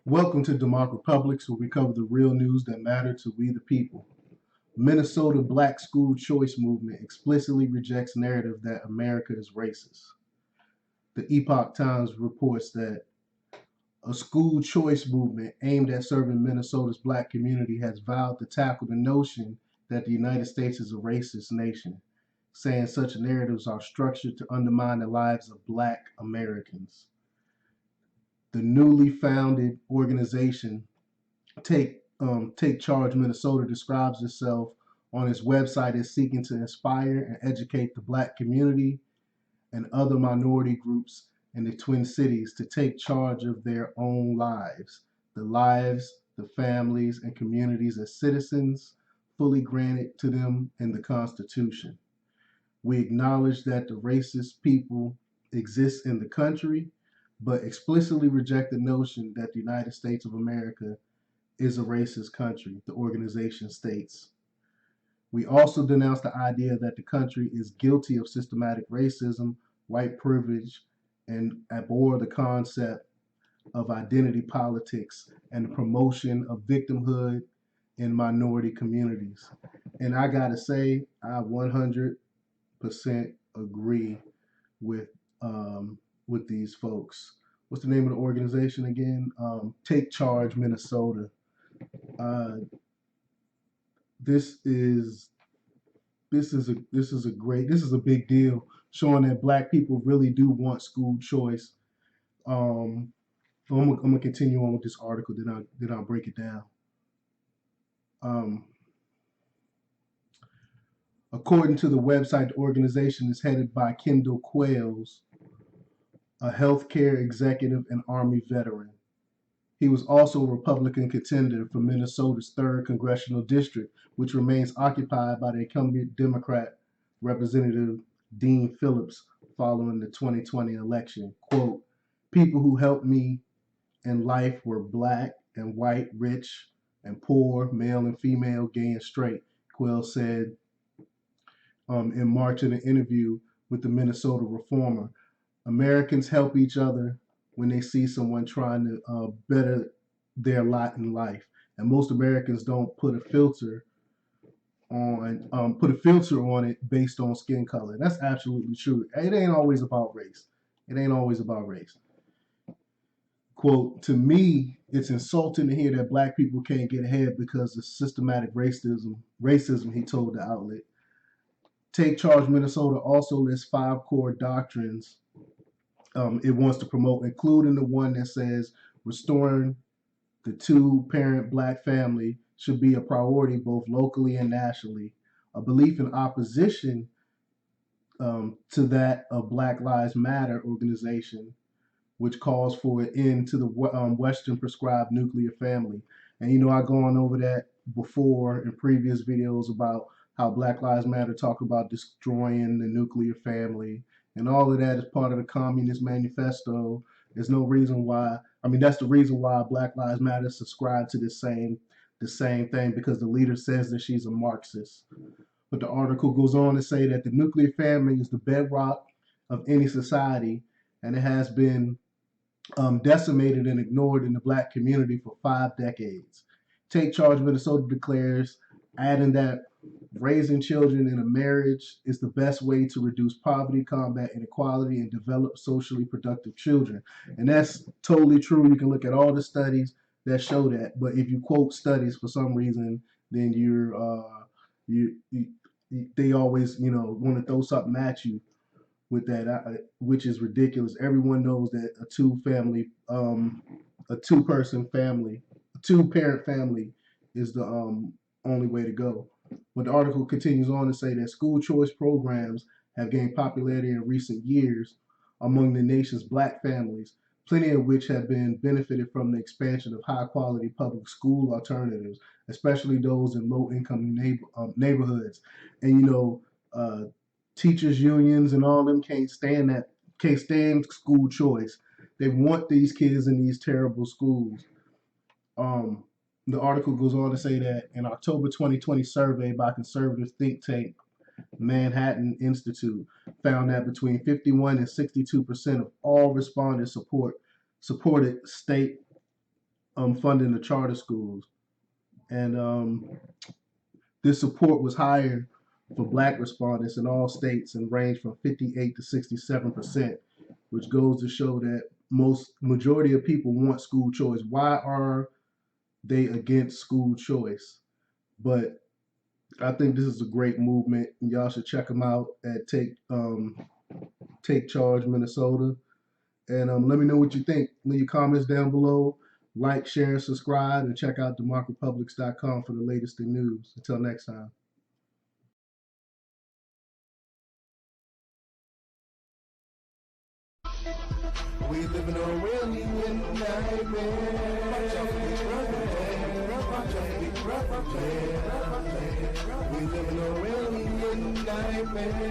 Welcome to DEMOCREPUBLIX, where we cover the real news that matter to we the people. Minnesota Black School Choice Movement explicitly rejects narrative that America is racist. The Epoch Times reports that a school choice movement aimed at serving Minnesota's black community has vowed to tackle the notion that the United States is a racist nation, saying such narratives are structured to undermine the lives of black Americans. The newly founded organization Take Charge Minnesota describes itself on its website as seeking to inspire and educate the black community and other minority groups in the Twin Cities to take charge of their own lives, the families, and communities as citizens fully granted to them in the Constitution. We acknowledge that the racist people exist in the country, but explicitly reject the notion that the United States of America is a racist country, the organization states. We also denounce the idea that the country is guilty of systematic racism, white privilege, and abhor the concept of identity politics and the promotion of victimhood in minority communities. And I gotta say, I 100% agree with these folks. What's the name of the organization again? Take Charge Minnesota. Uh, this is this is a big deal, showing that black people really do want school choice. Um, I'm gonna continue on with this article, then I'll break it down. Um, According to the website, the organization is headed by Kendall Quayles, a healthcare executive and Army veteran. He was also a Republican contender for Minnesota's 3rd Congressional District, which remains occupied by the incumbent Democrat Representative Dean Phillips following the 2020 election. Quote, people who helped me in life were black and white, rich and poor, male and female, gay and straight, Quill said in March in an interview with the Minnesota Reformer. Americans help each other when they see someone trying to better their lot in life, and most Americans don't put a filter on it based on skin color. That's absolutely true. It ain't always about race. It ain't always about race. Quote, to me, it's insulting to hear that black people can't get ahead because of systematic racism, he told the outlet. Take Charge Minnesota also lists 5 core doctrines it wants to promote, including the one that says restoring the 2-parent black family should be a priority both locally and nationally. A belief in opposition to that of Black Lives Matter organization, which calls for an end to the Western prescribed nuclear family. And I gone over that before in previous videos about how Black Lives Matter talk about destroying the nuclear family, and all of that is part of the Communist Manifesto. There's no reason why. I mean, that's the reason why Black Lives Matter subscribe to the same thing, because the leader says that she's a Marxist. But the article goes on to say that the nuclear family is the bedrock of any society, and it has been decimated and ignored in the black community for 5 decades. Take Charge Minnesota declares, adding that raising children in a marriage is the best way to reduce poverty, combat inequality, and develop socially productive children. And that's totally true. You can look at all the studies that show that. But if you quote studies for some reason, then they always want to throw something at you with that, which is ridiculous. Everyone knows that a 2-parent family is the only way to go. But the article continues on to say that school choice programs have gained popularity in recent years among the nation's black families, plenty of which have been benefited from the expansion of high-quality public school alternatives, especially those in low-income neighborhoods. And teachers unions and all of them can't stand school choice. They want these kids in these terrible schools. The article goes on to say that an October 2020 survey by conservative think tank Manhattan Institute found that between 51 and 62% of all respondents supported state funding the charter schools. And this support was higher for Black respondents in all states and ranged from 58 to 67%, which goes to show that majority of people want school choice. Why are they against school choice? But I think this is a great movement, and y'all should check them out at Take Charge Minnesota. And let me know what you think. Leave your comments down below. Like, share, and subscribe, and check out DEMOCREPUBLIX.com for the latest in news. Until next time. We live in a real nightmare. We live in a real nightmare.